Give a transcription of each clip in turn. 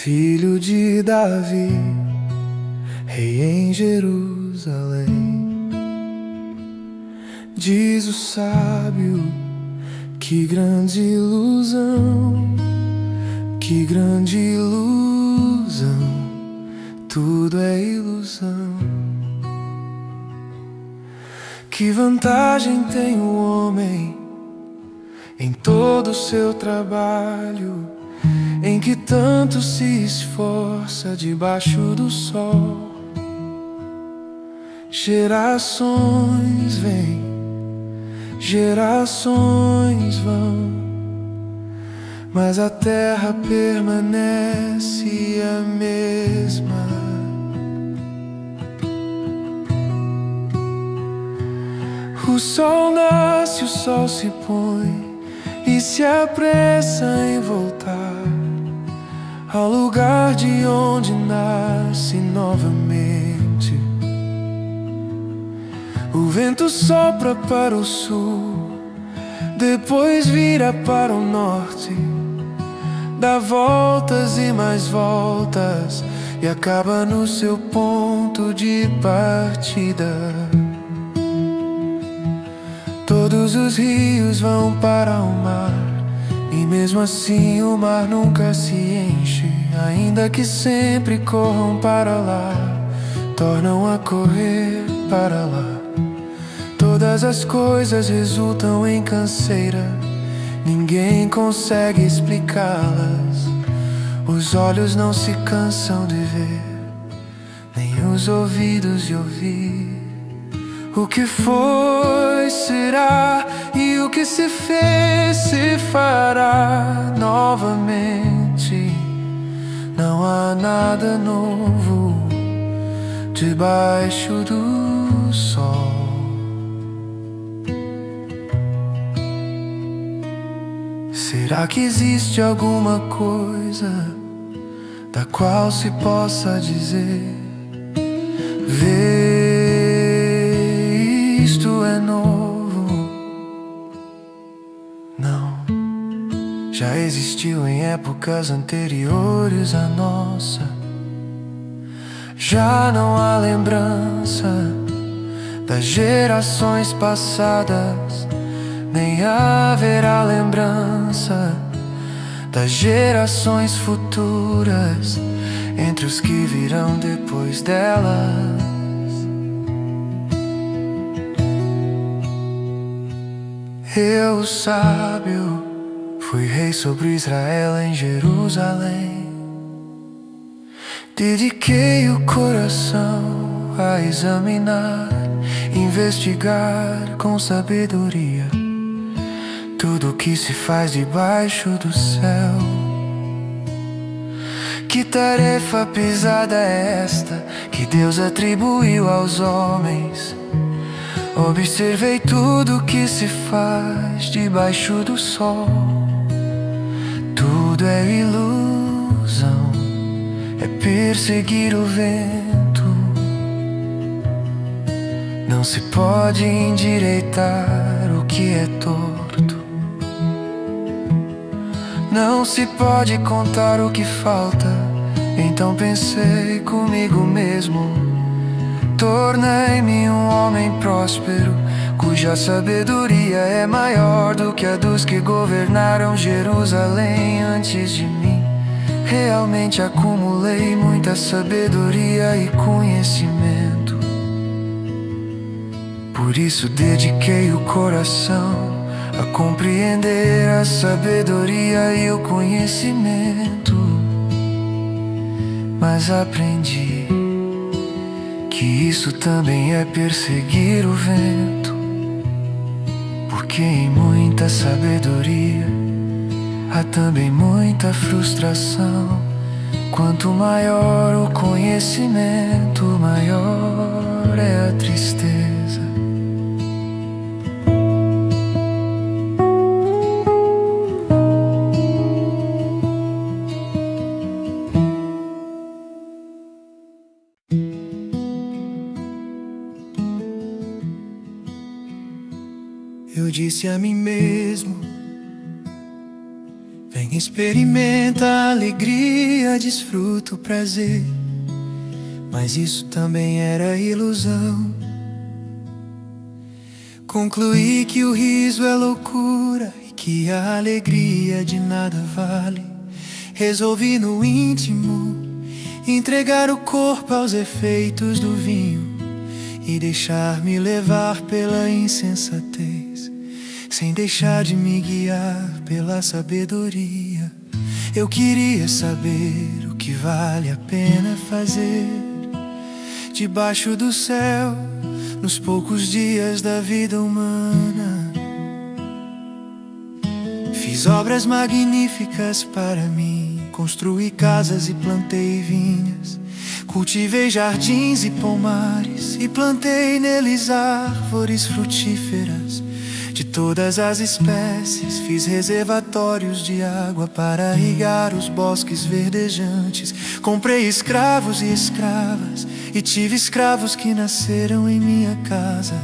Filho de Davi, rei em Jerusalém. Diz o sábio, que grande ilusão, que grande ilusão, tudo é ilusão. Que vantagem tem o homem em todo o seu trabalho, em que tanto se esforça debaixo do sol? Gerações vêm, gerações vão, mas a terra permanece a mesma. O sol nasce, o sol se põe e se apressa em voltar ao lugar de onde nasce novamente. O vento sopra para o sul, depois vira para o norte, dá voltas e mais voltas e acaba no seu ponto de partida. Todos os rios vão para o mar, e mesmo assim o mar nunca se enche. Ainda que sempre corram para lá, tornam a correr para lá. Todas as coisas resultam em canseira, ninguém consegue explicá-las. Os olhos não se cansam de ver, nem os ouvidos de ouvir. O que foi, será, e o que se fez, se fará novamente. Não há nada novo debaixo do sol. Será que existe alguma coisa da qual se possa dizer: isto é novo? Não. Já existiu em épocas anteriores à nossa. Já não há lembrança das gerações passadas, nem haverá lembrança das gerações futuras entre os que virão depois delas. Eu, sábio, fui rei sobre Israel em Jerusalém. Dediquei o coração a examinar, investigar com sabedoria tudo o que se faz debaixo do céu. Que tarefa pesada é esta que Deus atribuiu aos homens? Observei tudo o que se faz debaixo do sol. Tudo é ilusão, é perseguir o vento. Não se pode endireitar o que é torto. Não se pode contar o que falta. Então pensei comigo mesmo: tornei-me um homem próspero, cuja sabedoria é maior do que a dos que governaram Jerusalém antes de mim. Realmente acumulei muita sabedoria e conhecimento. Por isso dediquei o coração a compreender a sabedoria e o conhecimento. Mas aprendi que isso também é perseguir o vento, porque em muita sabedoria há também muita frustração. Quanto maior o conhecimento, maior é a tristeza. Eu disse a mim mesmo: vem Quem experimenta a alegria desfruta o prazer, mas isso também era ilusão. Concluí que o riso é loucura e que a alegria de nada vale. Resolvi no íntimo entregar o corpo aos efeitos do vinho e deixar-me levar pela insensatez, sem deixar de me guiar pela sabedoria. Eu queria saber o que vale a pena fazer debaixo do céu, nos poucos dias da vida humana. Fiz obras magníficas para mim, construí casas e plantei vinhas, cultivei jardins e pomares e plantei neles árvores frutíferas de todas as espécies. Fiz reservatórios de água para irrigar os bosques verdejantes. Comprei escravos e escravas e tive escravos que nasceram em minha casa.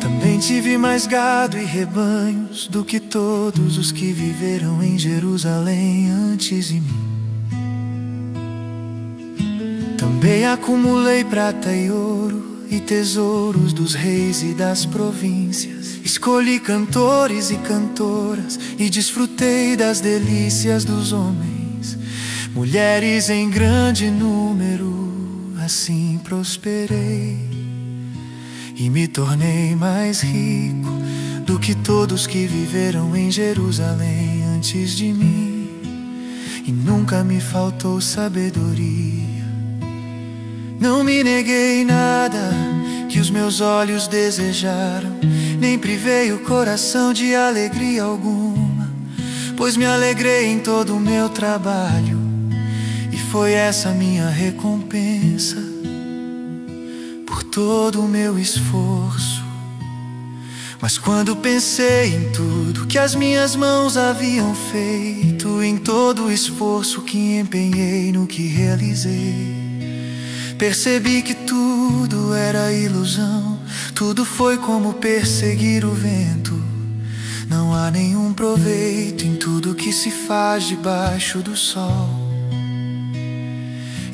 Também tive mais gado e rebanhos do que todos os que viveram em Jerusalém antes de mim. Também acumulei prata e ouro e tesouros dos reis e das províncias. Escolhi cantores e cantoras e desfrutei das delícias dos homens, mulheres em grande número. Assim prosperei e me tornei mais rico do que todos que viveram em Jerusalém antes de mim. E nunca me faltou sabedoria. Não me neguei nada que os meus olhos desejaram, nem privei o coração de alegria alguma, pois me alegrei em todo o meu trabalho, e foi essa minha recompensa por todo o meu esforço. Mas quando pensei em tudo que as minhas mãos haviam feito, em todo o esforço que empenhei no que realizei, percebi que tudo era ilusão, tudo foi como perseguir o vento. Não há nenhum proveito em tudo que se faz debaixo do sol.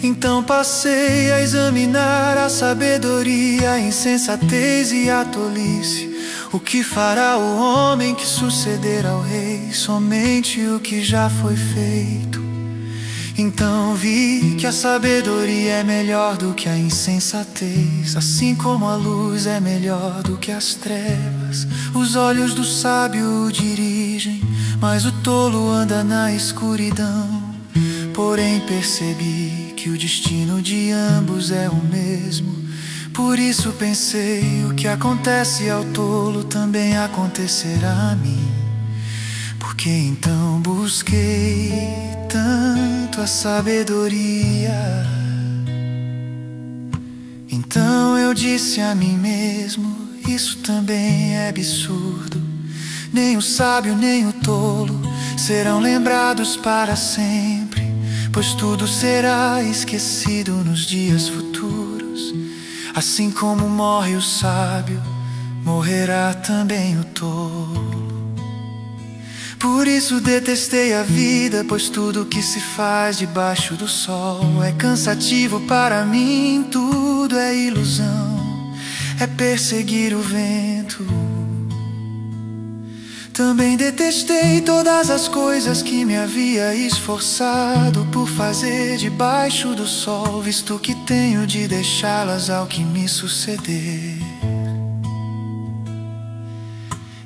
Então passei a examinar a sabedoria, a insensatez e a tolice. O que fará o homem que suceder ao rei? Somente o que já foi feito. Então vi que a sabedoria é melhor do que a insensatez, assim como a luz é melhor do que as trevas. Os olhos do sábio o dirigem, mas o tolo anda na escuridão. Porém percebi que o destino de ambos é o mesmo. Por isso pensei, o que acontece ao tolo também acontecerá a mim. Porque então busquei tanto a sabedoria. Então eu disse a mim mesmo, isso também é absurdo. Nem o sábio nem o tolo serão lembrados para sempre, pois tudo será esquecido nos dias futuros. Assim como morre o sábio, morrerá também o tolo. Por isso detestei a vida, pois tudo que se faz debaixo do sol é cansativo para mim, tudo é ilusão, é perseguir o vento. Também detestei todas as coisas que me havia esforçado por fazer debaixo do sol, visto que tenho de deixá-las ao que me suceder.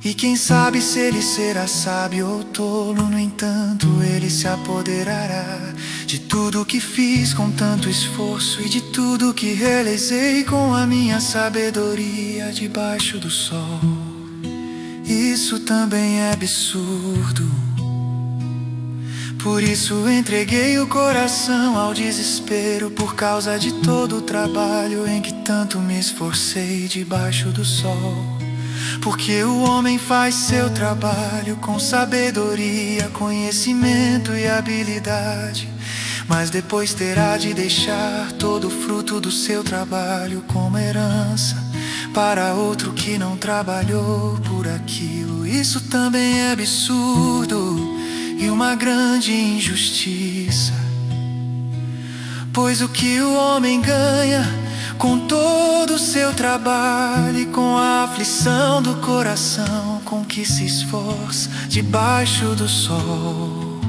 E quem sabe se ele será sábio ou tolo, no entanto ele se apoderará de tudo que fiz com tanto esforço e de tudo que realizei com a minha sabedoria debaixo do sol. Isso também é absurdo. Por isso entreguei o coração ao desespero, por causa de todo o trabalho em que tanto me esforcei debaixo do sol. Porque o homem faz seu trabalho com sabedoria, conhecimento e habilidade, mas depois terá de deixar todo o fruto do seu trabalho como herança para outro que não trabalhou por aquilo. Isso também é absurdo. e uma grande injustiça. Pois o que o homem ganha com todo o seu trabalho e com a aflição do coração com que se esforça debaixo do sol,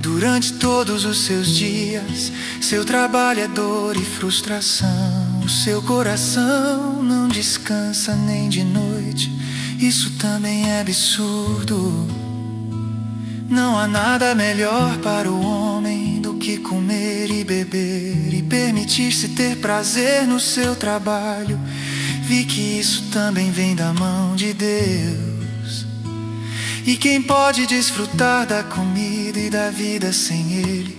durante todos os seus dias, seu trabalho é dor e frustração. O seu coração não descansa nem de noite, isso também é absurdo. Não há nada melhor para o homem do que comer e beber e permitir-se ter prazer no seu trabalho. Vi que isso também vem da mão de Deus. E quem pode desfrutar da comida e da vida sem Ele?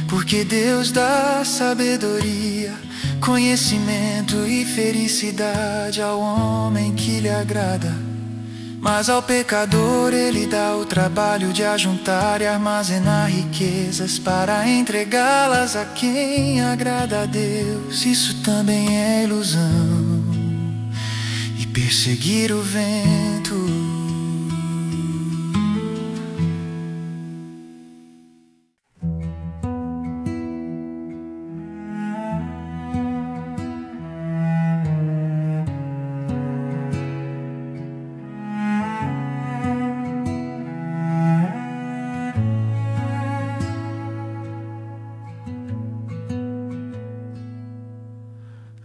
Porque Deus dá sabedoria, conhecimento e felicidade ao homem que lhe agrada. Mas ao pecador Ele dá o trabalho de ajuntar e armazenar riquezas para entregá-las a quem agrada a Deus. Isso também é ilusão e perseguir o vento.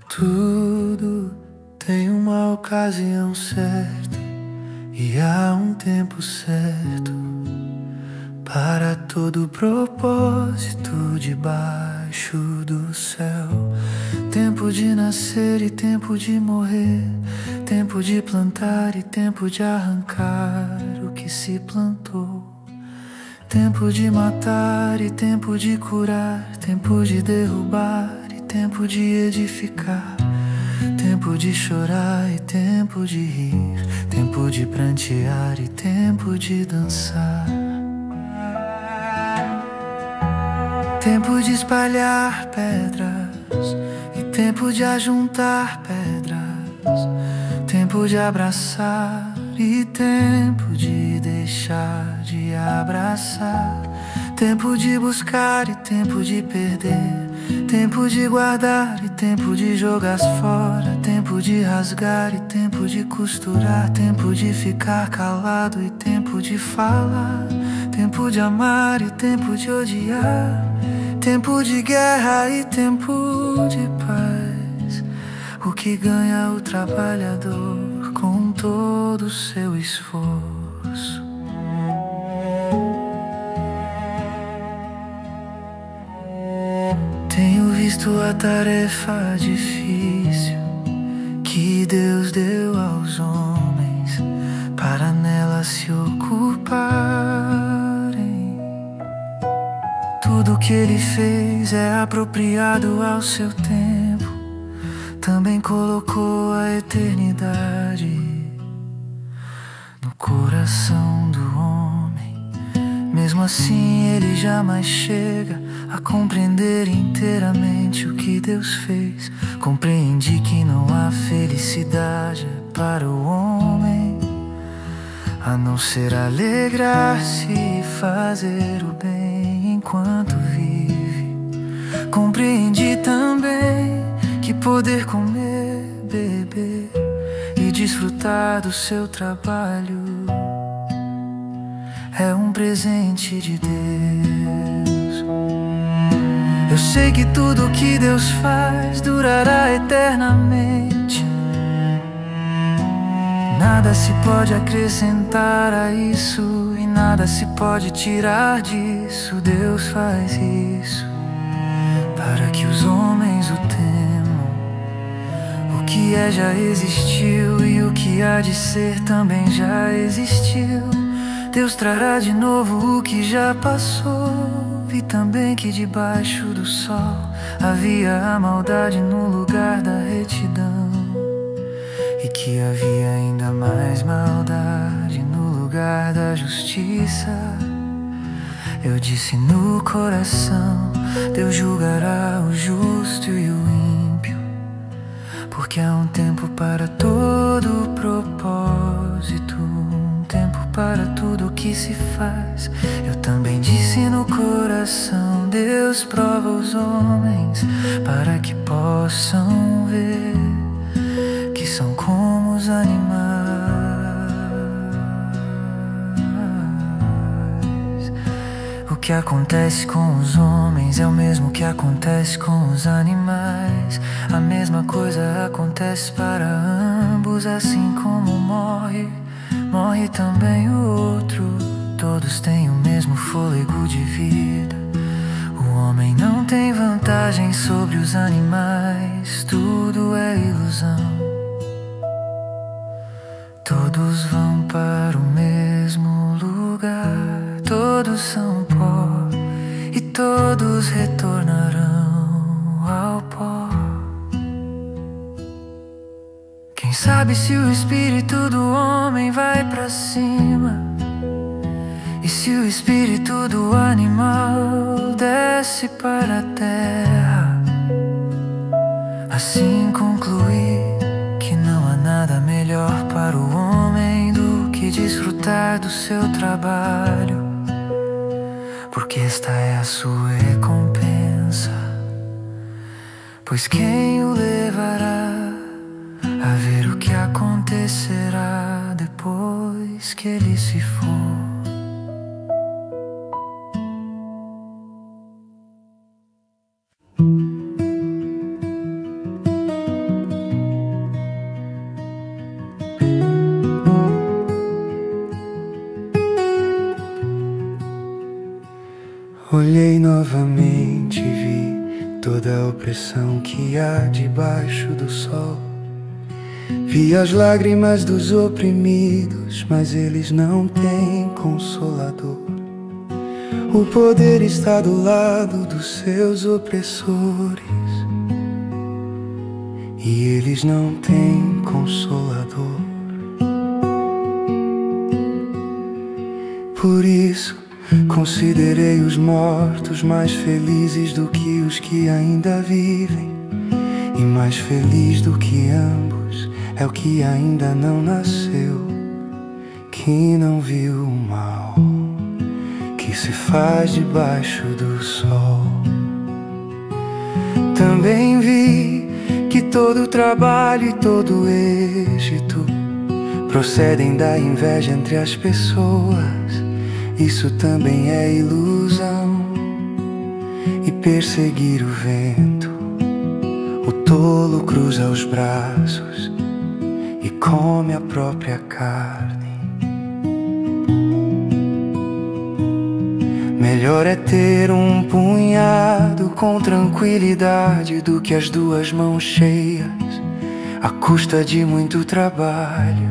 Tudo tem uma ocasião certa e há um tempo certo para todo propósito debaixo do céu. Tempo de nascer e tempo de morrer, tempo de plantar e tempo de arrancar o que se plantou. Tempo de matar e tempo de curar, tempo de derrubar e tempo de edificar. Tempo de chorar e tempo de rir, tempo de prantear e tempo de dançar. Tempo de espalhar pedras e tempo de ajuntar pedras. Tempo de abraçar e tempo de deixar de abraçar. Tempo de buscar e tempo de perder, tempo de guardar e tempo de jogar fora. Tempo de rasgar e tempo de costurar, tempo de ficar calado e tempo de falar. Tempo de amar e tempo de odiar, tempo de guerra e tempo de paz. O que ganha o trabalhador com todo o seu esforço. Tenho visto a tarefa difícil que Deus deu aos homens para nela se ocuparem. Tudo que Ele fez é apropriado ao seu tempo. Também colocou a eternidade no coração do homem. Mesmo assim Ele jamais chega a compreender inteiramente o que Deus fez. Compreendi que não há felicidade para o homem a não ser alegrar-se e fazer o bem enquanto vive. Compreendi também que poder comer, beber e desfrutar do seu trabalho é um presente de Deus. Eu sei que tudo que Deus faz durará eternamente. Nada se pode acrescentar a isso e nada se pode tirar disso. Deus faz isso para que os homens o temam. O que é já existiu e o que há de ser também já existiu. Deus trará de novo o que já passou. Vi também que debaixo do sol havia a maldade no lugar da retidão, e que havia ainda mais maldade no lugar da justiça. Eu disse no coração: Deus julgará o justo e o ímpio, porque há um tempo para todo propósito, um tempo para tudo que se faz. Eu também disse no coração: Deus prova os homens para que possam ver que são como os animais. O que acontece com os homens é o mesmo que acontece com os animais. A mesma coisa acontece para ambos. Assim como morre também o outro. Todos têm o mesmo fôlego de vida. O homem não tem vantagem sobre os animais. Tudo é ilusão. Todos vão para o mesmo lugar. Todos são pó e todos retornarão ao pó. Quem sabe se o espírito do homem vai pra cima e se o espírito do animal desce para a terra. Assim concluí que não há nada melhor para o homem do que desfrutar do seu trabalho, porque esta é a sua recompensa. Pois quem o levará a ver o que acontecerá depois que ele se for? Olhei novamente e vi toda a opressão que há debaixo do sol. Vi as lágrimas dos oprimidos, mas eles não têm consolador. O poder está do lado dos seus opressores e eles não têm consolador. Por isso considerei os mortos mais felizes do que os que ainda vivem, e mais feliz do que ambos é o que ainda não nasceu, que não viu o mal que se faz debaixo do sol. Também vi que todo trabalho e todo êxito procedem da inveja entre as pessoas. Isso também é ilusão. E perseguir o vento, o tolo cruza os braços e come a própria carne. Melhor é ter um punhado com tranquilidade do que as duas mãos cheias, à custa de muito trabalho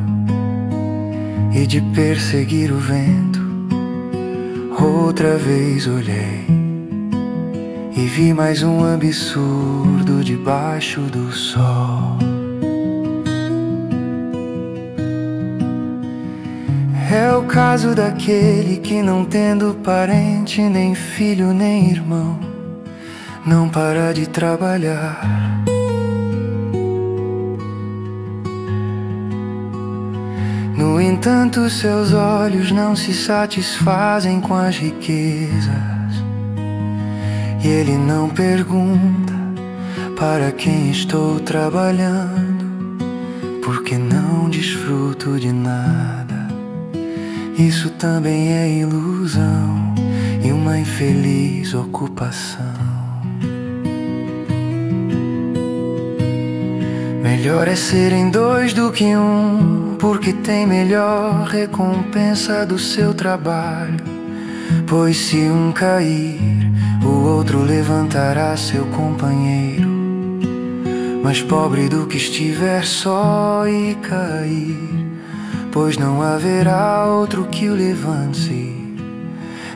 e de perseguir o vento. Outra vez olhei e vi mais um absurdo debaixo do sol. É o caso daquele que, não tendo parente, nem filho, nem irmão, não para de trabalhar. No entanto, seus olhos não se satisfazem com as riquezas, e ele não pergunta para quem estou trabalhando, porque não desfruto de nada. Isso também é ilusão e uma infeliz ocupação. Melhor é serem dois do que um, porque tem melhor recompensa do seu trabalho. Pois se um cair, o outro levantará seu companheiro. Mais pobre do que estiver só e cair, pois não haverá outro que o levante.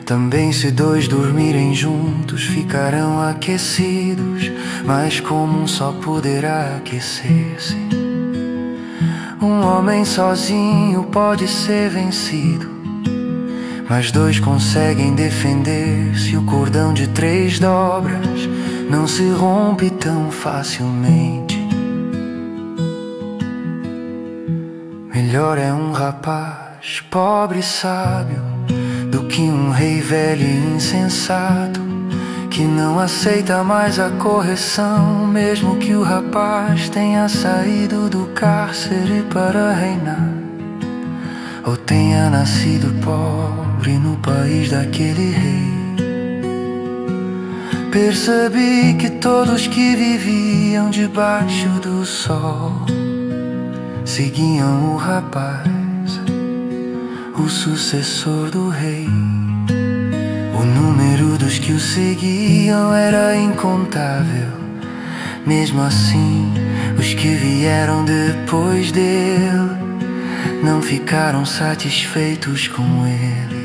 Também se dois dormirem juntos, ficarão aquecidos, mas como um só poderá aquecer-se. Um homem sozinho pode ser vencido, mas dois conseguem defender-se. O cordão de 3 dobras não se rompe tão facilmente. Melhor é um rapaz mais pobre e sábio do que um rei velho e insensato, que não aceita mais a correção, mesmo que o rapaz tenha saído do cárcere para reinar, ou tenha nascido pobre no país daquele rei. Percebi que todos que viviam debaixo do sol seguiam o rapaz, o sucessor do rei. O número dos que o seguiam era incontável. Mesmo assim, os que vieram depois dele não ficaram satisfeitos com ele.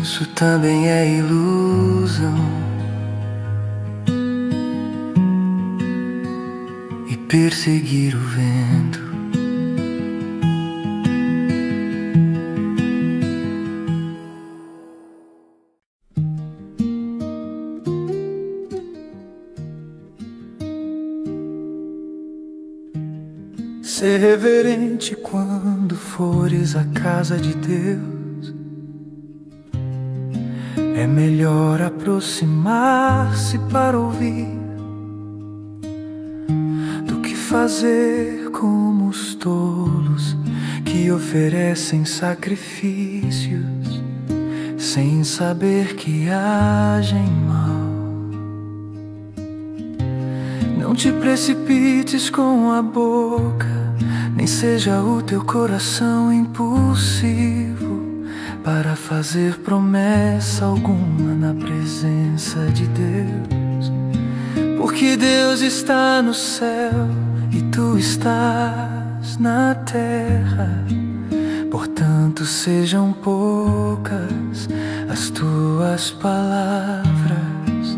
Isso também é ilusão, e perseguir o vento. Ser reverente quando fores à casa de Deus. É melhor aproximar-se para ouvir do que fazer como os tolos que oferecem sacrifícios sem saber que agem mal. Não te precipites com a boca, nem seja o teu coração impulsivo para fazer promessa alguma na presença de Deus, porque Deus está no céu e tu estás na terra. Portanto, sejam poucas as tuas palavras,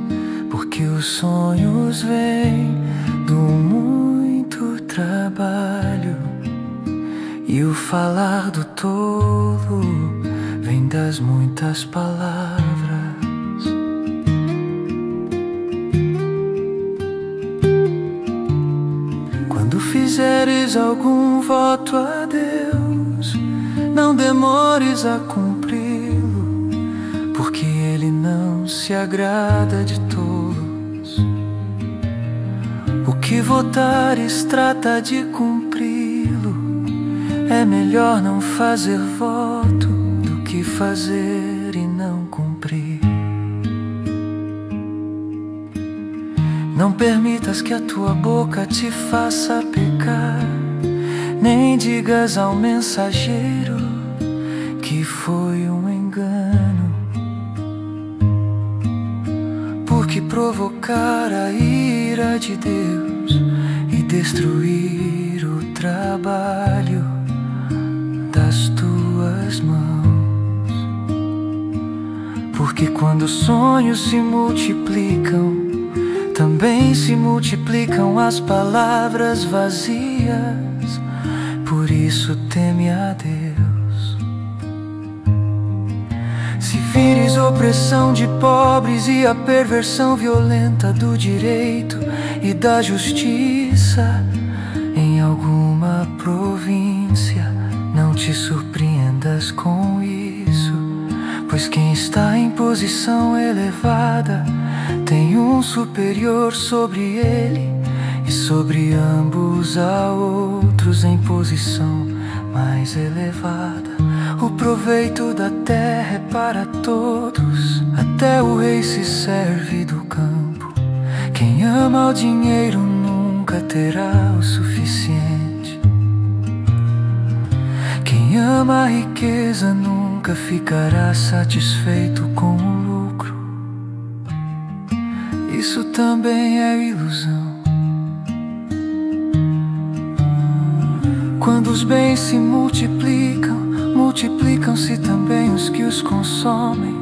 porque os sonhos vêm do muito trabalho e o falar do tolo vem das muitas palavras. Quando fizeres algum voto a Deus, não demores a cumpri-lo, porque Ele não se agrada de tolos. O que votares trata de cumpri-lo, é melhor não fazer voto que fazer e não cumprir. Não permitas que a tua boca te faça pecar, nem digas ao mensageiro que foi um engano, porque provocar a ira de Deus e destruir o trabalho das tuas mãos. Porque quando os sonhos se multiplicam, também se multiplicam as palavras vazias. Por isso teme a Deus. Se vires opressão de pobres e a perversão violenta do direito e da justiça em alguma província, não te surpreendas com isso, pois quem está em posição elevada tem um superior sobre ele, e sobre ambos há outros em posição mais elevada. O proveito da terra é para todos, até o rei se serve do campo. Quem ama o dinheiro nunca terá o suficiente. Quem ama a riqueza nunca ficará satisfeito com o lucro. Isso também é ilusão. Quando os bens se multiplicam, multiplicam-se também os que os consomem.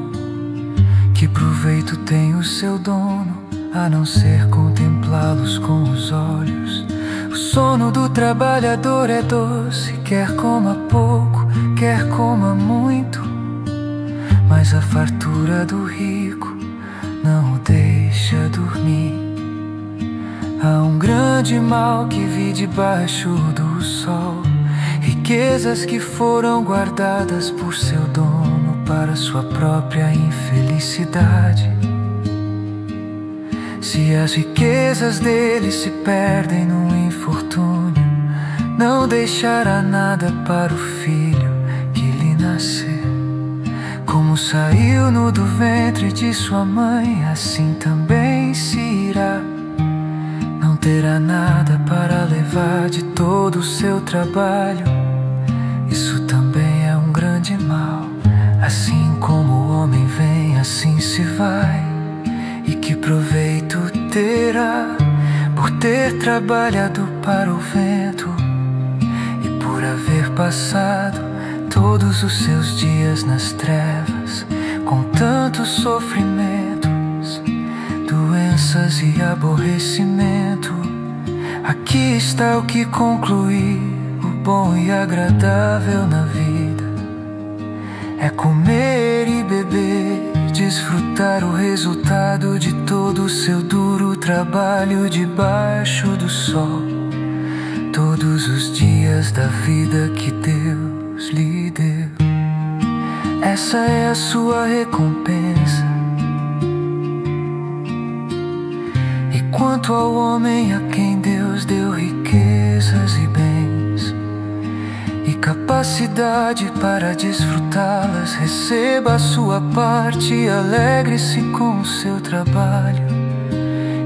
Que proveito tem o seu dono, a não ser contemplá-los com os olhos? O sono do trabalhador é doce, quer coma pouco, quer coma muito, mas a fartura do rico não o deixa dormir. Há um grande mal que vi debaixo do sol, riquezas que foram guardadas por seu dono para sua própria infelicidade. Se as riquezas dele se perdem no infortúnio, não deixará nada para o filho que lhe nascer. Como saiu nu do ventre de sua mãe, assim também se irá. Não terá nada para levar de todo o seu trabalho. Isso também é um grande mal. Assim como o homem vem, assim se vai. E que proveito terá por ter trabalhado para o vento e por haver passado todos os seus dias nas trevas, com tantos sofrimentos, doenças e aborrecimento. Aqui está o que concluir o bom e agradável na vida: é comer e beber, desfrutar o resultado de todo o seu duro trabalho debaixo do sol, todos os dias da vida que Deus lhe deu. Essa é a sua recompensa. E quanto ao homem a quem Deus deu riquezas e bens e capacidade para desfrutá-las, receba a sua parte e alegre-se com o seu trabalho.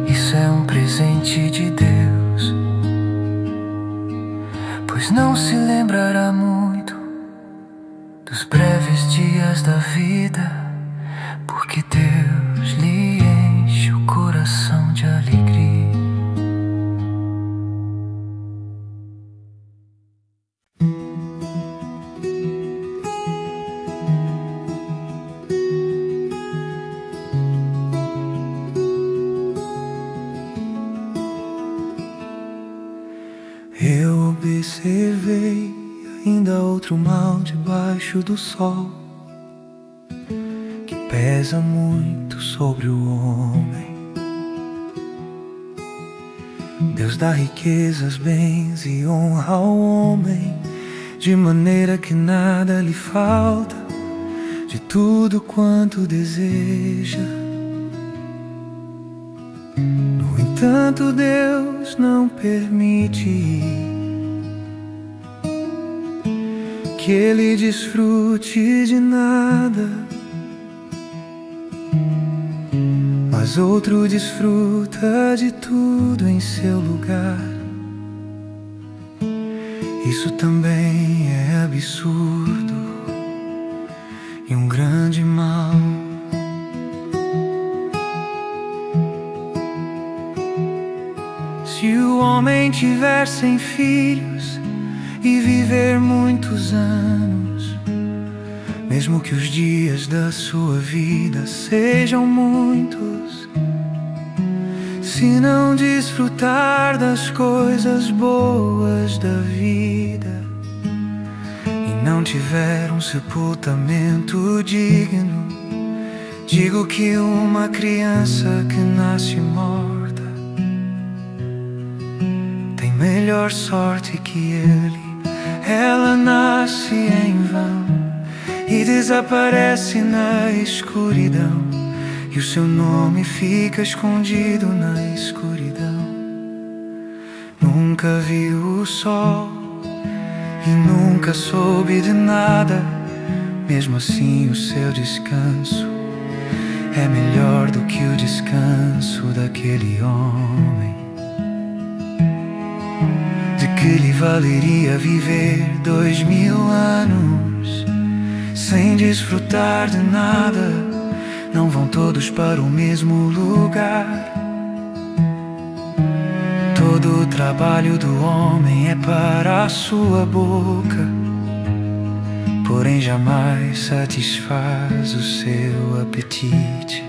Isso é um presente de Deus, pois não se lembrará muito dos breves dias da vida, porque Deus lhe enche o coração de alegria. Eu observei ainda outro mal debaixo do sol, que pesa muito sobre o homem. Deus dá riquezas, bens e honra ao homem, de maneira que nada lhe falta, de tudo quanto deseja. No entanto, Deus não permite que ele desfrute de nada, mas outro desfruta de tudo em seu lugar. Isso também é absurdo e um grande mal. Se o homem tiver 100 filhos e viver muitos anos, mesmo que os dias da sua vida sejam muitos, se não desfrutar das coisas boas da vida e não tiver um sepultamento digno, digo que uma criança que nasce morta tem melhor sorte que ele. Ela nasce em vão e desaparece na escuridão, e o seu nome fica escondido na escuridão. Nunca viu o sol e nunca soube de nada, mesmo assim o seu descanso é melhor do que o descanso daquele homem. De que lhe valeria viver 2000 anos sem desfrutar de nada? Não vão todos para o mesmo lugar. Todo o trabalho do homem é para a sua boca, porém jamais satisfaz o seu apetite.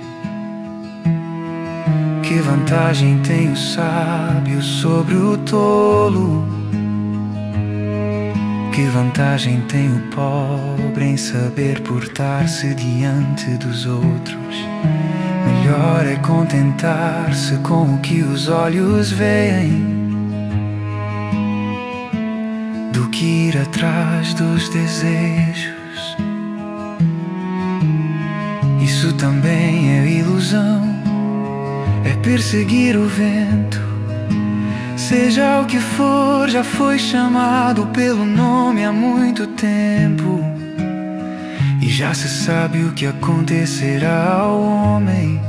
Que vantagem tem o sábio sobre o tolo? Que vantagem tem o pobre em saber portar-se diante dos outros? Melhor é contentar-se com o que os olhos veem do que ir atrás dos desejos. Isso também é ilusão, é perseguir o vento. Seja o que for, já foi chamado pelo nome há muito tempo, e já se sabe o que acontecerá ao homem.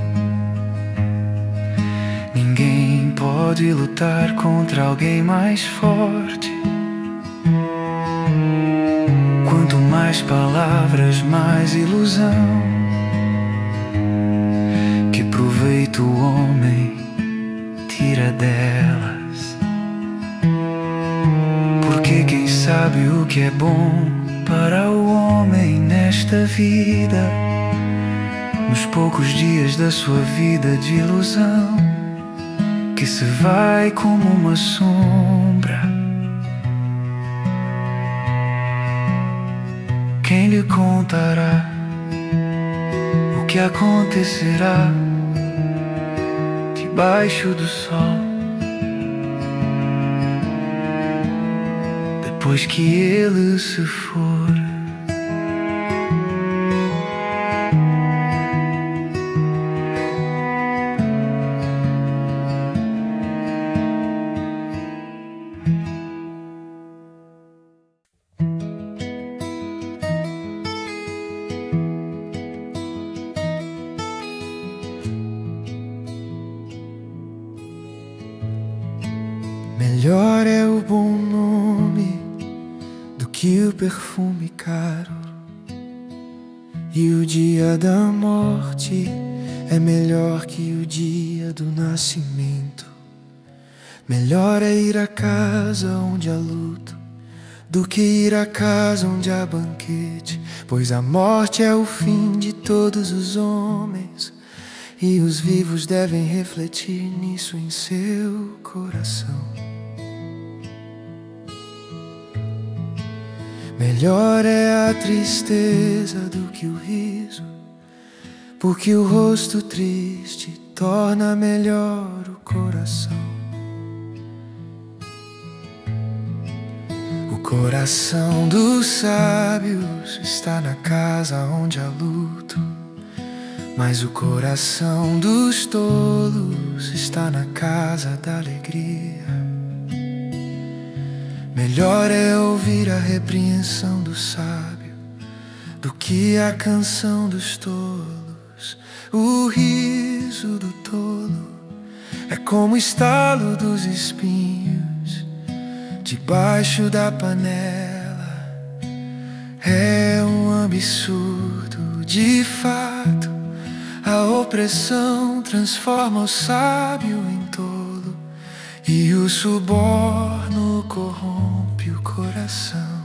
Ninguém pode lutar contra alguém mais forte. Quanto mais palavras, mais ilusão. Que proveito o homem tira delas? Porque quem sabe o que é bom para o homem nesta vida, nos poucos dias da sua vida de ilusão, que se vai como uma sombra. Quem lhe contará o que acontecerá debaixo do sol, depois que ele se for? Melhor é o bom nome do que o perfume caro, e o dia da morte é melhor que o dia do nascimento. Melhor é ir à casa onde há luto do que ir à casa onde há banquete, pois a morte é o fim de todos os homens, e os vivos devem refletir nisso em seu coração. Melhor é a tristeza do que o riso, porque o rosto triste torna melhor o coração. O coração dos sábios está na casa onde há luto, mas o coração dos tolos está na casa da alegria. Melhor é ouvir a repreensão do sábio do que a canção dos tolos. O riso do tolo é como o estalo dos espinhos debaixo da panela. É um absurdo, de fato. A opressão transforma o sábio em tolo, e o suborno corrompe o coração.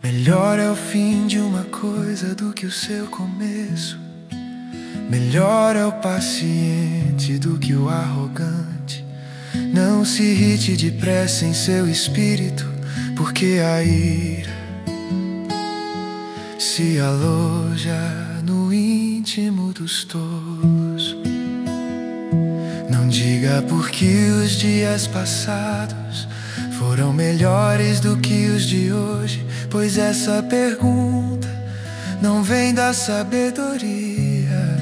Melhor é o fim de uma coisa do que o seu começo. Melhor é o paciente do que o arrogante. Não se irrite depressa em seu espírito, porque a ira se aloja no íntimo dos tolos. Não diga porque os dias passados foram melhores do que os de hoje, pois essa pergunta não vem da sabedoria.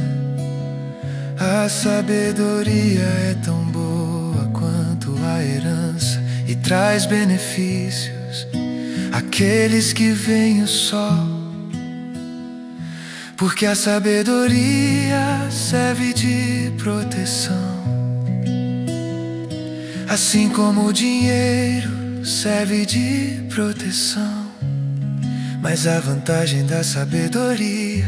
A sabedoria é tão boa quanto a herança e traz benefícios àqueles que veem o sol, porque a sabedoria serve de proteção, assim como o dinheiro serve de proteção. Mas a vantagem da sabedoria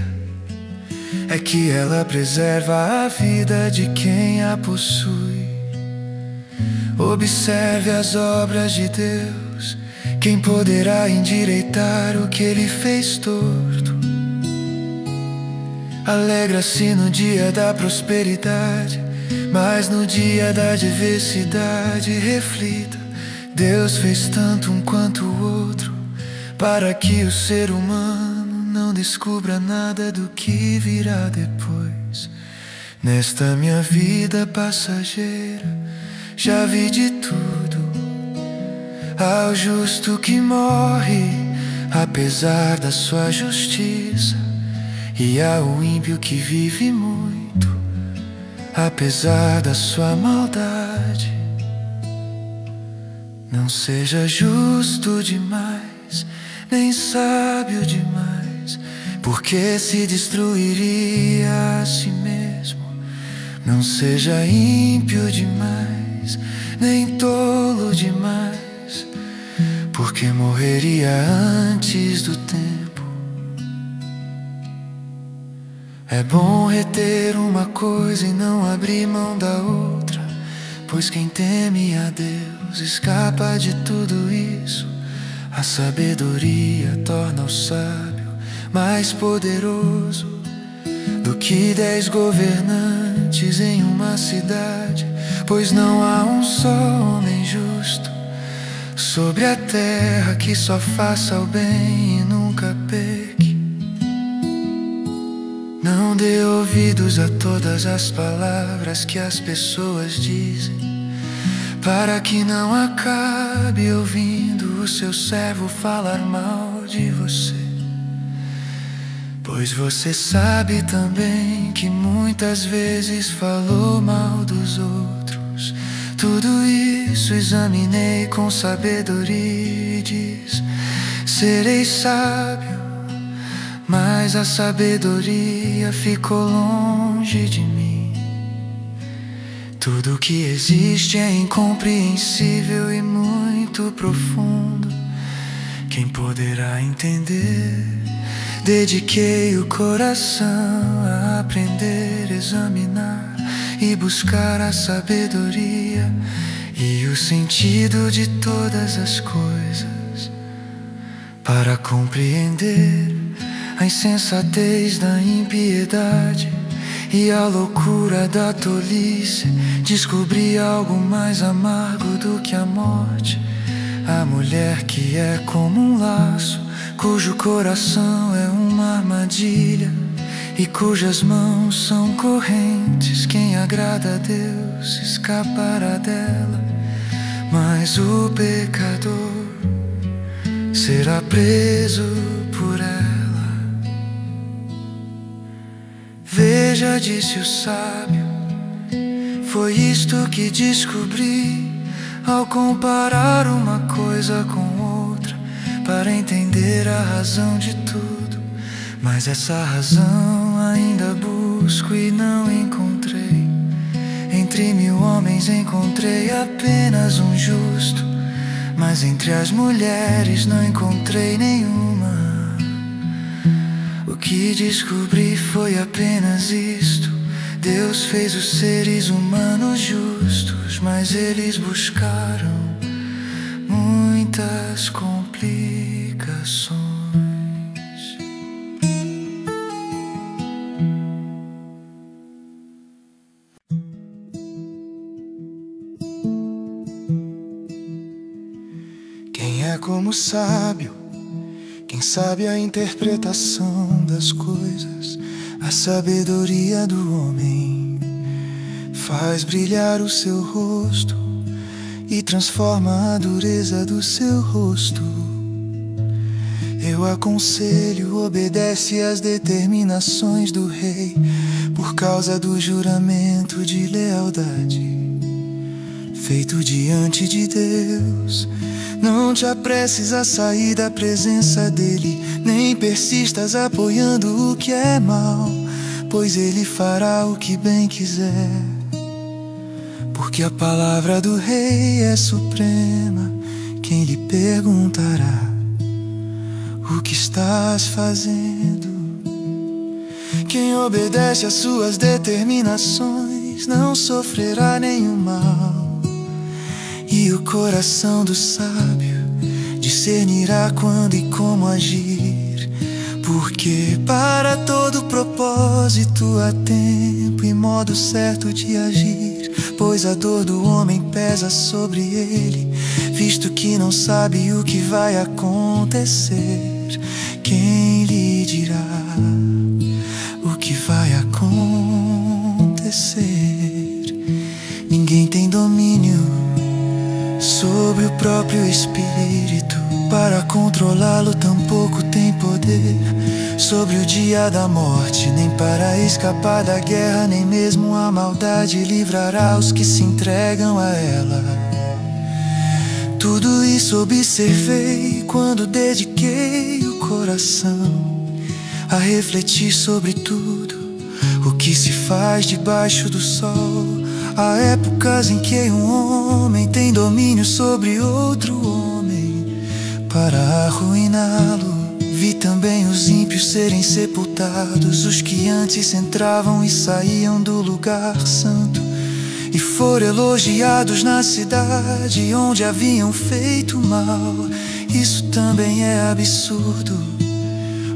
é que ela preserva a vida de quem a possui. Observe as obras de Deus. Quem poderá endireitar o que Ele fez torto? Alegra-se no dia da prosperidade, mas no dia da adversidade reflita: Deus fez tanto um quanto o outro, para que o ser humano não descubra nada do que virá depois. Nesta minha vida passageira, já vi de tudo. Ao justo que morre, apesar da sua justiça, e ao ímpio que vive muito, apesar da sua maldade. Não seja justo demais, nem sábio demais, porque se destruiria a si mesmo. Não seja ímpio demais, nem tolo demais, porque morreria antes do tempo. É bom reter uma coisa e não abrir mão da outra, pois quem teme a Deus escapa de tudo isso. A sabedoria torna o sábio mais poderoso do que 10 governantes em uma cidade, pois não há um só homem justo sobre a terra que só faça o bem e nunca peque. Não dê ouvidos a todas as palavras que as pessoas dizem, para que não acabe ouvindo o seu servo falar mal de você. Pois você sabe também que muitas vezes falou mal dos outros. Tudo isso examinei com sabedoria e diz: serei sábio. Mas a sabedoria ficou longe de mim. Tudo que existe é incompreensível e muito profundo. Quem poderá entender? Dediquei o coração a aprender, examinar e buscar a sabedoria e o sentido de todas as coisas, para compreender a insensatez da impiedade e a loucura da tolice. Descobri algo mais amargo do que a morte: a mulher que é como um laço, cujo coração é uma armadilha e cujas mãos são correntes. Quem agrada a Deus escapará dela, mas o pecador será preso por ela. Veja, disse o sábio, foi isto que descobri ao comparar uma coisa com outra, para entender a razão de tudo. Mas essa razão ainda busco e não encontrei. Entre 1000 homens encontrei apenas um justo, mas entre as mulheres não encontrei nenhuma. O que descobri foi apenas isto: Deus fez os seres humanos justos, mas eles buscaram muitas complicações. Quem é como sábio? Quem sabe a interpretação das coisas? A sabedoria do homem faz brilhar o seu rosto e transforma a dureza do seu rosto. Eu aconselho, obedece às determinações do rei, por causa do juramento de lealdade feito diante de Deus. Não te apresses a sair da presença dele, nem persistas apoiando o que é mal, pois ele fará o que bem quiser. Porque a palavra do rei é suprema, quem lhe perguntará: o que estás fazendo? Quem obedece às suas determinações não sofrerá nenhum mal. E o coração do sábio discernirá quando e como agir, porque para todo propósito há tempo e modo certo de agir. Pois a dor do homem pesa sobre ele, visto que não sabe o que vai acontecer. Quem lhe dirá? próprio espírito. Para controlá-lo tampouco tem poder sobre o dia da morte, nem para escapar da guerra, nem mesmo a maldade livrará os que se entregam a ela. Tudo isso observei quando dediquei o coração a refletir sobre tudo o que se faz debaixo do sol. Há épocas em que um homem tem domínio sobre outro homem para arruiná-lo. Vi também os ímpios serem sepultados, os que antes entravam e saíam do lugar santo, e foram elogiados na cidade onde haviam feito mal. Isso também é absurdo.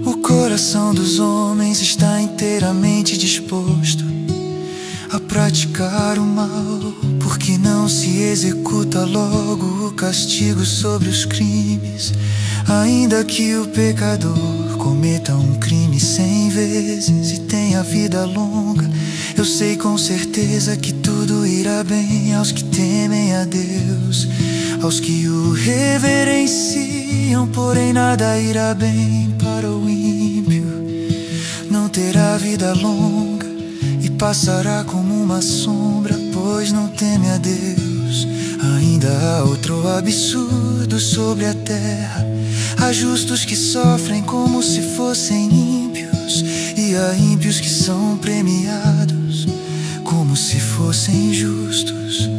O coração dos homens está inteiramente disposto a praticar o mal, porque não se executa logo o castigo sobre os crimes. Ainda que o pecador cometa um crime 100 vezes e tenha vida longa, eu sei com certeza que tudo irá bem aos que temem a Deus, aos que o reverenciam. Porém nada irá bem para o ímpio. Não terá vida longa e passará como uma sombra, pois não teme a Deus. Ainda há outro absurdo sobre a terra. Há justos que sofrem como se fossem ímpios, e há ímpios que são premiados como se fossem justos.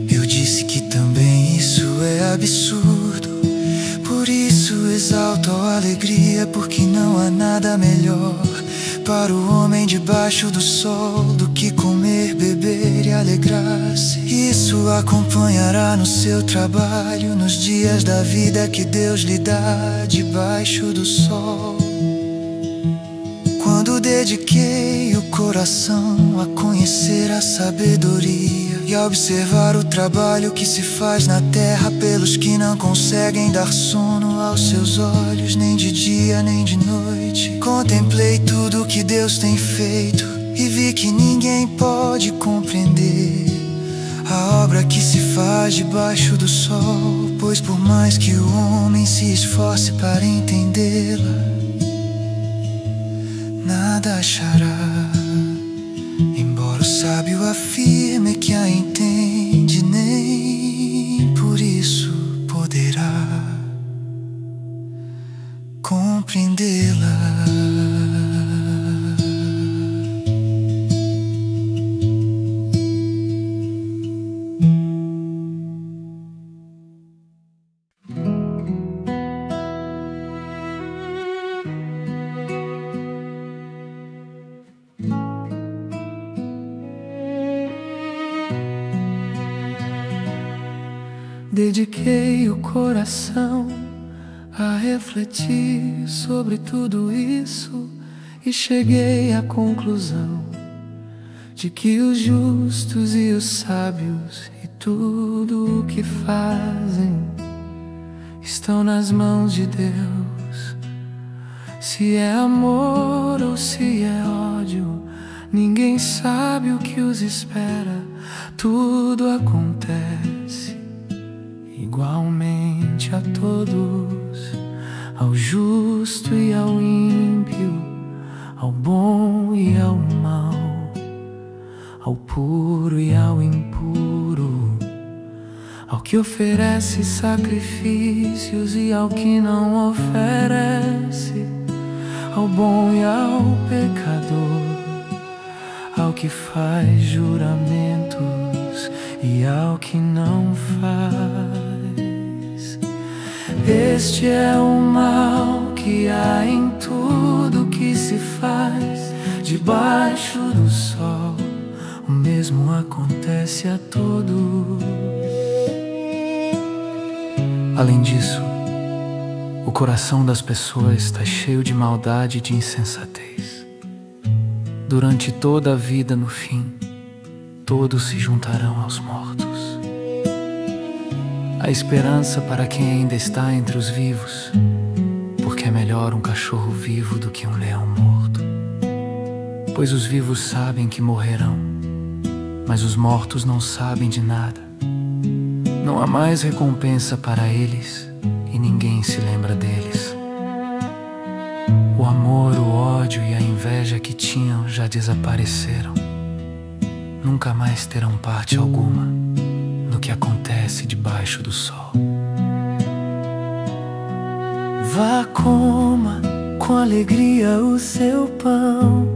Eu disse que também isso é absurdo. Por isso exalto a alegria, porque não há nada melhor para o homem debaixo do sol do que comer, beber e alegrar-se. Isso acompanhará no seu trabalho, nos dias da vida que Deus lhe dá debaixo do sol. Quando dediquei o coração a conhecer a sabedoria e a observar o trabalho que se faz na terra pelos que não conseguem dar sono aos seus olhos, nem de dia nem de noite, contemplei tudo o que Deus tem feito e vi que ninguém pode compreender a obra que se faz debaixo do sol, pois por mais que o homem se esforce para entendê-la, nada achará. Embora o sábio afirme que a entende, nem por isso poderá compreendê-la. Dediquei o coração a refletir sobre tudo isso e cheguei à conclusão de que os justos e os sábios e tudo o que fazem estão nas mãos de Deus. Se é amor ou se é ódio, ninguém sabe o que os espera. Tudo acontece igualmente a todos, ao justo e ao ímpio, ao bom e ao mau, ao puro e ao impuro, ao que oferece sacrifícios e ao que não oferece, ao bom e ao pecador, ao que faz juramentos e ao que não faz. Este é o mal que há em tudo que se faz debaixo do sol. O mesmo acontece a todos. Além disso, o coração das pessoas está cheio de maldade e de insensatez. Durante toda a vida, no fim, todos se juntarão aos mortos. A esperança para quem ainda está entre os vivos, porque é melhor um cachorro vivo do que um leão morto. Pois os vivos sabem que morrerão, mas os mortos não sabem de nada. Não há mais recompensa para eles e ninguém se lembra deles. O amor, o ódio e a inveja que tinham já desapareceram. Nunca mais terão parte alguma no que acontece debaixo do sol. Vá, coma com alegria o seu pão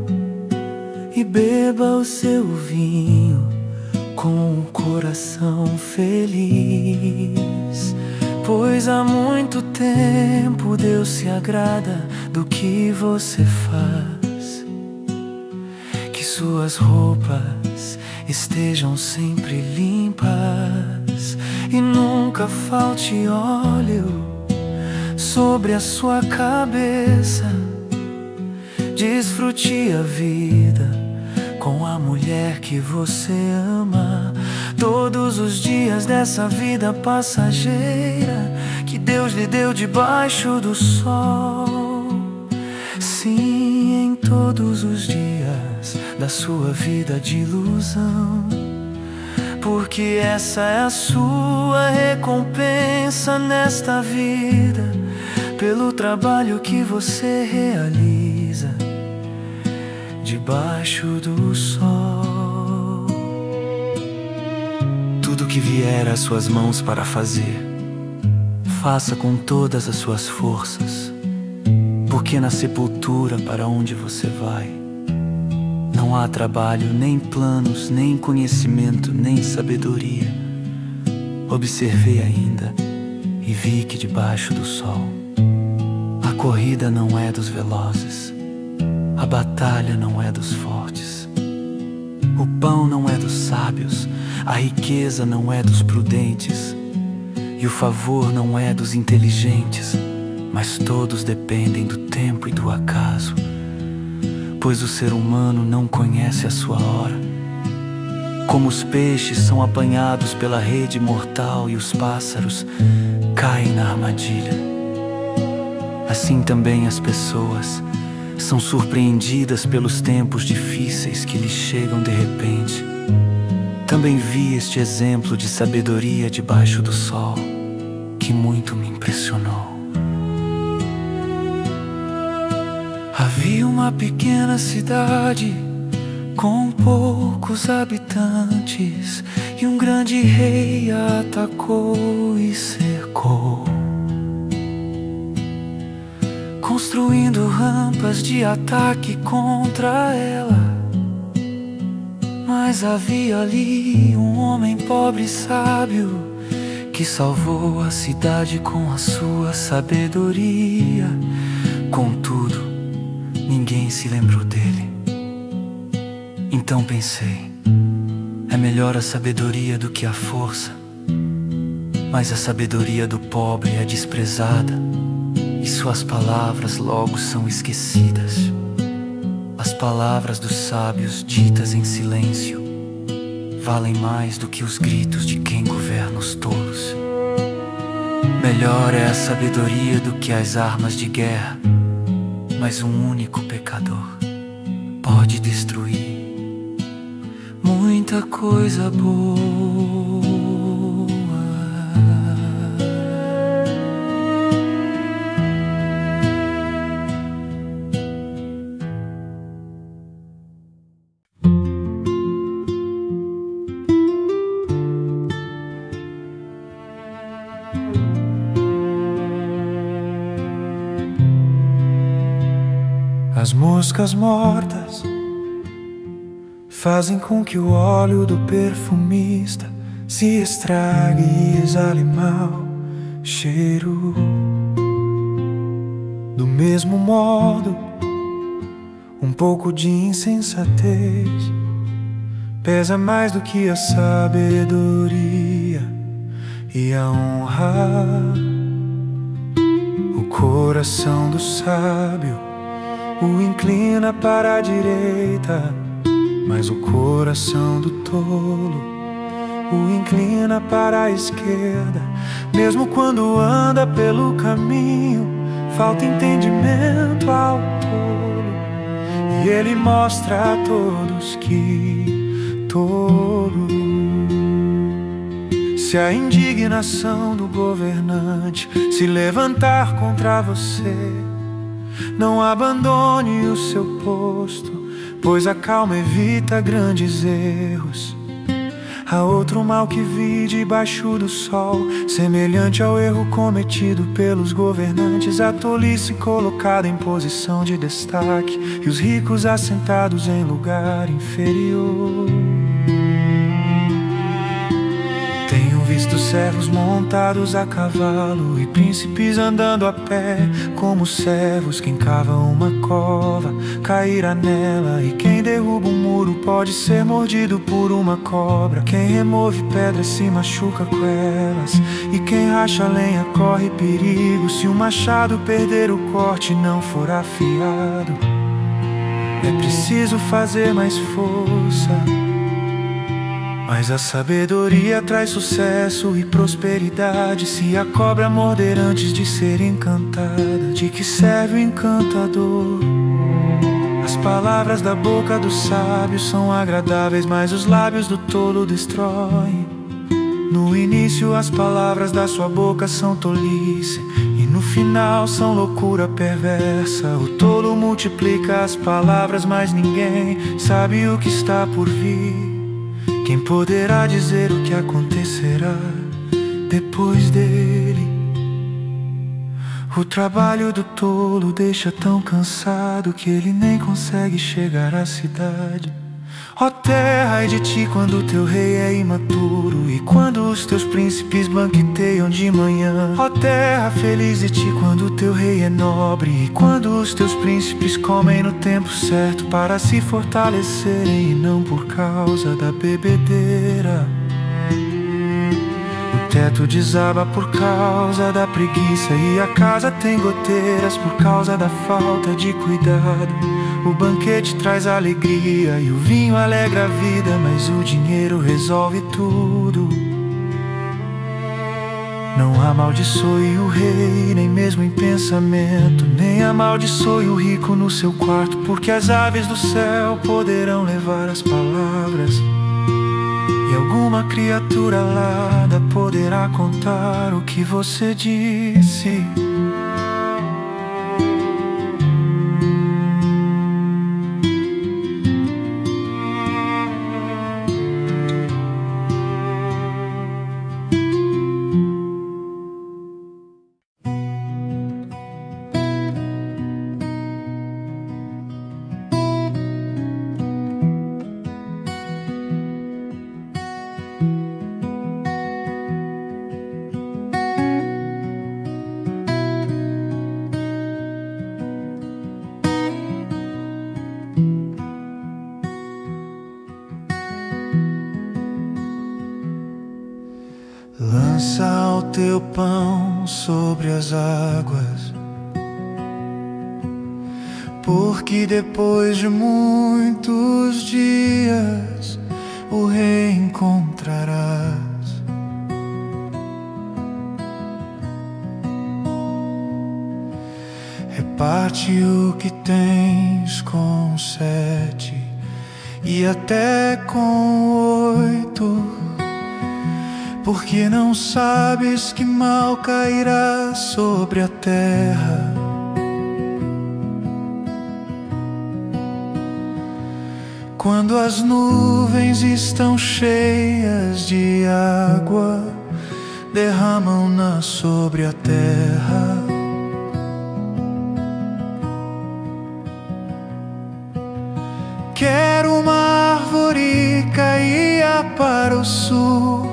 e beba o seu vinho com o coração feliz, pois há muito tempo Deus se agrada do que você faz. Que suas roupas estejam sempre limpas e nunca falte óleo sobre a sua cabeça. Desfrute a vida com a mulher que você ama, todos os dias dessa vida passageira que Deus lhe deu debaixo do sol. Sim, em todos os dias da sua vida de ilusão, porque essa é a sua recompensa nesta vida, pelo trabalho que você realiza debaixo do sol. Tudo que vier às suas mãos para fazer, faça com todas as suas forças, porque na sepultura para onde você vai, não há trabalho, nem planos, nem conhecimento, nem sabedoria. Observei ainda e vi que debaixo do sol a corrida não é dos velozes, a batalha não é dos fortes, o pão não é dos sábios, a riqueza não é dos prudentes, e o favor não é dos inteligentes, mas todos dependem do tempo e do acaso, pois o ser humano não conhece a sua hora. Como os peixes são apanhados pela rede mortal e os pássaros caem na armadilha, assim também as pessoas são surpreendidas pelos tempos difíceis que lhes chegam de repente. Também vi este exemplo de sabedoria debaixo do sol, que muito me impressionou. Havia uma pequena cidade com poucos habitantes, e um grande rei a atacou e cercou, construindo rampas de ataque contra ela. Mas havia ali um homem pobre e sábio que salvou a cidade com a sua sabedoria. Contudo, ninguém se lembrou dele. Então pensei, é melhor a sabedoria do que a força, mas a sabedoria do pobre é desprezada e suas palavras logo são esquecidas. As palavras dos sábios ditas em silêncio valem mais do que os gritos de quem governa os tolos. Melhor é a sabedoria do que as armas de guerra, mas um único pecador pode destruir muita coisa boa. As moscas mortas fazem com que o óleo do perfumista se estrague e exale mau cheiro. Do mesmo modo, um pouco de insensatez pesa mais do que a sabedoria e a honra. O coração do sábio o inclina para a direita, mas o coração do tolo o inclina para a esquerda. Mesmo quando anda pelo caminho, falta entendimento ao tolo, e ele mostra a todos que tolo Se a indignação do governante se levantar contra você, não abandone o seu posto, pois a calma evita grandes erros. Há outro mal que vi debaixo do sol, semelhante ao erro cometido pelos governantes, a tolice colocada em posição de destaque e os ricos assentados em lugar inferior. Tenho visto servos montados a cavalo e príncipes andando a pé, como servos que encavam uma cova, cairá nela. E quem derruba um muro pode ser mordido por uma cobra. Quem remove pedras se machuca com elas, e quem racha lenha corre perigo se o machado perder o corte e não for afiado. É preciso fazer mais força, mas a sabedoria traz sucesso e prosperidade. Se a cobra morder antes de ser encantada, de que serve o encantador? As palavras da boca do sábio são agradáveis, mas os lábios do tolo destroem. No início as palavras da sua boca são tolice, e no final são loucura perversa. O tolo multiplica as palavras, mas ninguém sabe o que está por vir. Quem poderá dizer o que acontecerá depois dele? O trabalho do tolo deixa tão cansado que ele nem consegue chegar à cidade. Ó terra, ai de ti quando teu rei é imaturo e quando os teus príncipes banqueteiam de manhã. Ó terra, feliz de ti quando teu rei é nobre e quando os teus príncipes comem no tempo certo para se fortalecerem e não por causa da bebedeira. O teto desaba por causa da preguiça e a casa tem goteiras por causa da falta de cuidado. O banquete traz alegria e o vinho alegra a vida, mas o dinheiro resolve tudo. Não amaldiçoe o rei, nem mesmo em pensamento, nem amaldiçoe o rico no seu quarto, porque as aves do céu poderão levar as palavras, e alguma criatura alada poderá contar o que você disse. Lança o teu pão sobre as águas, porque depois de muitos dias o reencontrarás. Reparte o que tens com 7 e até com 8, porque não sabes que mal cairá sobre a terra. Quando as nuvens estão cheias de água, derramam-na sobre a terra. Quero uma árvore caia para o sul,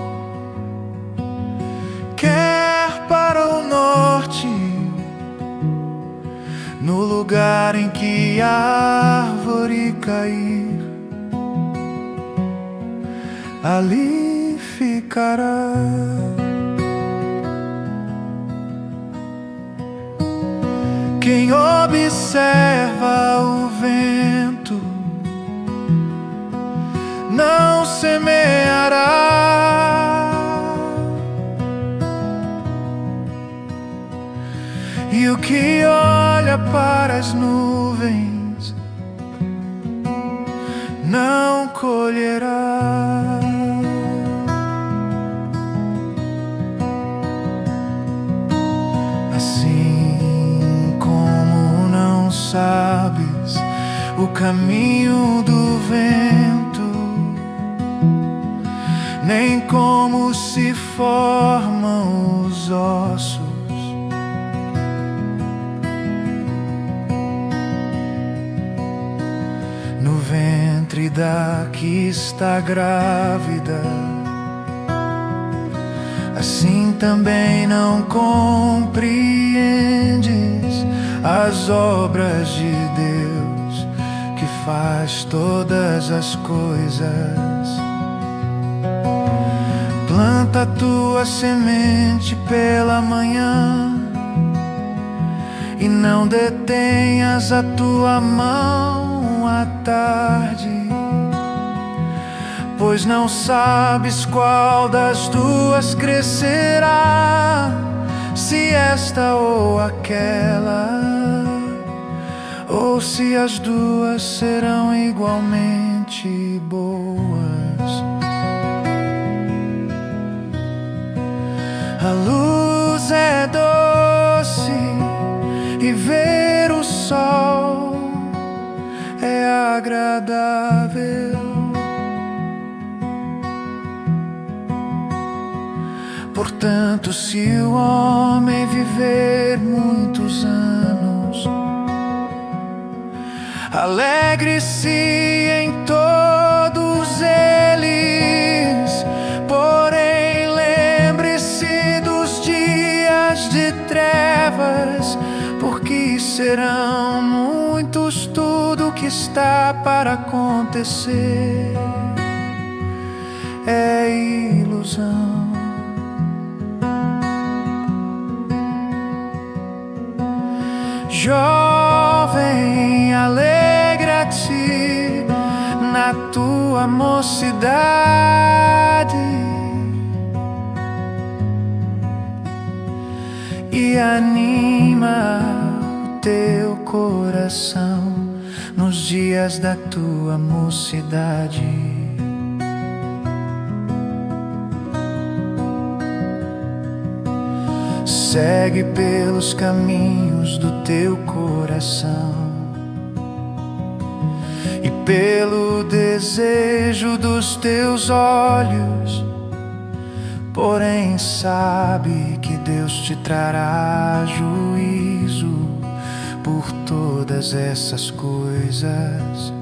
quer para o norte, no lugar em que a árvore cair, ali ficará. Quem observa o vento não semeará, e o que olha para as nuvens não colherá. sabes o caminho do vento, nem como se formam os ossos. No ventre da que está grávida, assim também não compreendes as obras de Deus, que faz todas as coisas. Planta a tua semente pela manhã, e não detenhas a tua mão à tarde, pois não sabes qual das duas crescerá, se esta ou aquela, ou se as duas serão igualmente boas. A luz é doce e ver o sol é agradável. Portanto, se o homem viver muitos anos, alegre-se em todos eles, porém lembre-se dos dias de trevas, porque serão muitos tudo que está para acontecer é ilusão. Jovem, alegra-te na tua mocidade e anima o teu coração nos dias da tua mocidade. Segue pelos caminhos do teu coração e pelo desejo dos teus olhos, porém sabe que Deus te trará juízo por todas essas coisas.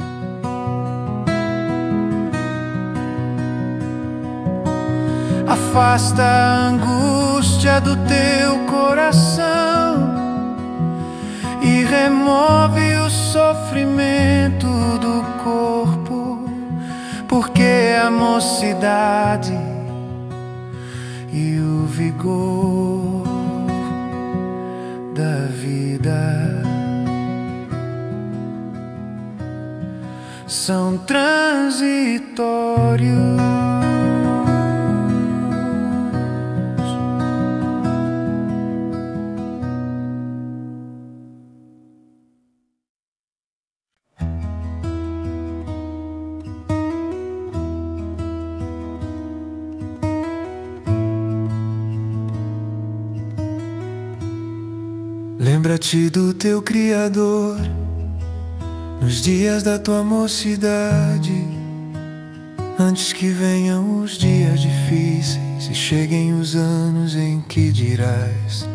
Afasta a angústia do teu coração e remove o sofrimento do corpo, porque a mocidade e o vigor da vida são transitórios. Lembra-te do teu Criador nos dias da tua mocidade, antes que venham os dias difíceis e cheguem os anos em que dirás: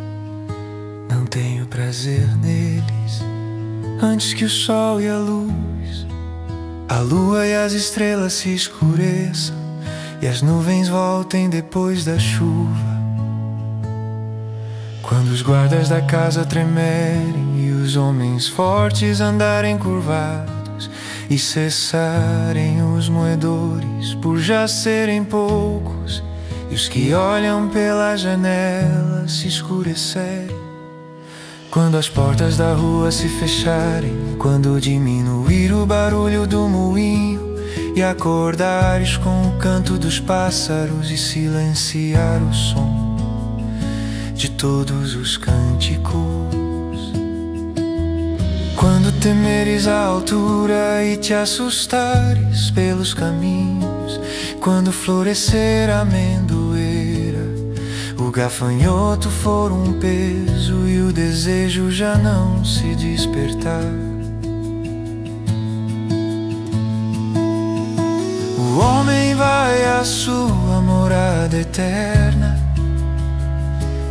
não tenho prazer neles. Antes que o sol e a luz, a lua e as estrelas se escureçam e as nuvens voltem depois da chuva, quando os guardas da casa tremerem e os homens fortes andarem curvados e cessarem os moedores por já serem poucos, e os que olham pela janela se escurecerem, quando as portas da rua se fecharem, quando diminuir o barulho do moinho e acordares com o canto dos pássaros e silenciar o som de todos os cânticos, quando temeres a altura e te assustares pelos caminhos, quando florescer a amendoeira, o gafanhoto for um peso e o desejo já não se despertar, a sua morada eterna,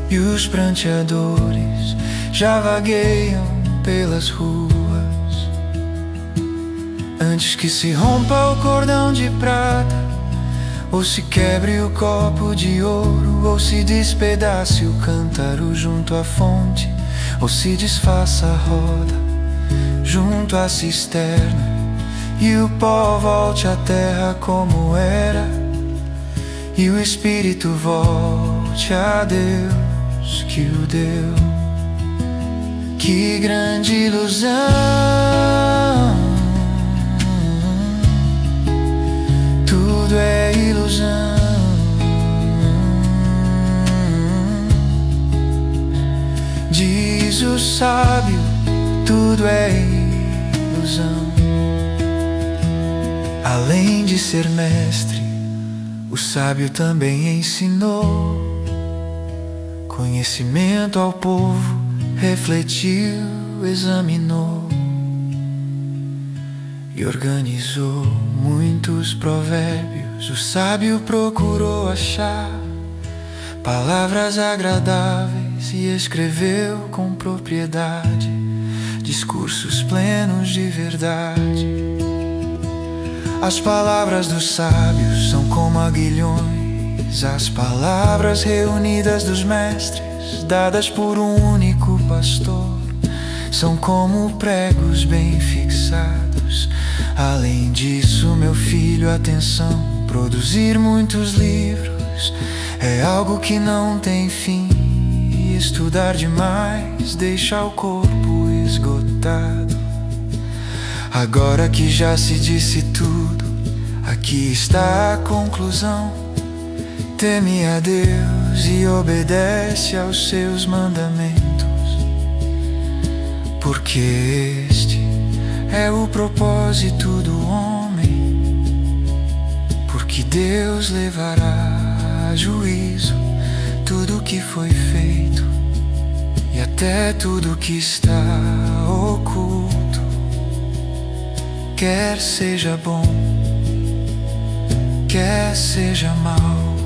e os pranteadores já vagueiam pelas ruas. Antes que se rompa o cordão de prata, ou se quebre o copo de ouro, ou se despedace o cântaro junto à fonte, ou se desfaça a roda junto à cisterna, e o pó volte à terra como era, e o Espírito volte a Deus que o deu. Que grande ilusão, tudo é ilusão. Diz o sábio, tudo é ilusão. Além de ser mestre, o sábio também ensinou conhecimento ao povo, refletiu, examinou e organizou muitos provérbios. O sábio procurou achar palavras agradáveis e escreveu com propriedade discursos plenos de verdade. As palavras dos sábios são como aguilhões, as palavras reunidas dos mestres, dadas por um único pastor, são como pregos bem fixados. Além disso, meu filho, atenção, produzir muitos livros é algo que não tem fim, e estudar demais deixa o corpo esgotado. Agora que já se disse tudo, aqui está a conclusão: teme a Deus e obedece aos seus mandamentos, porque este é o propósito do homem, porque Deus levará a juízo tudo que foi feito e até tudo que está oculto, quer seja bom, quer seja mal.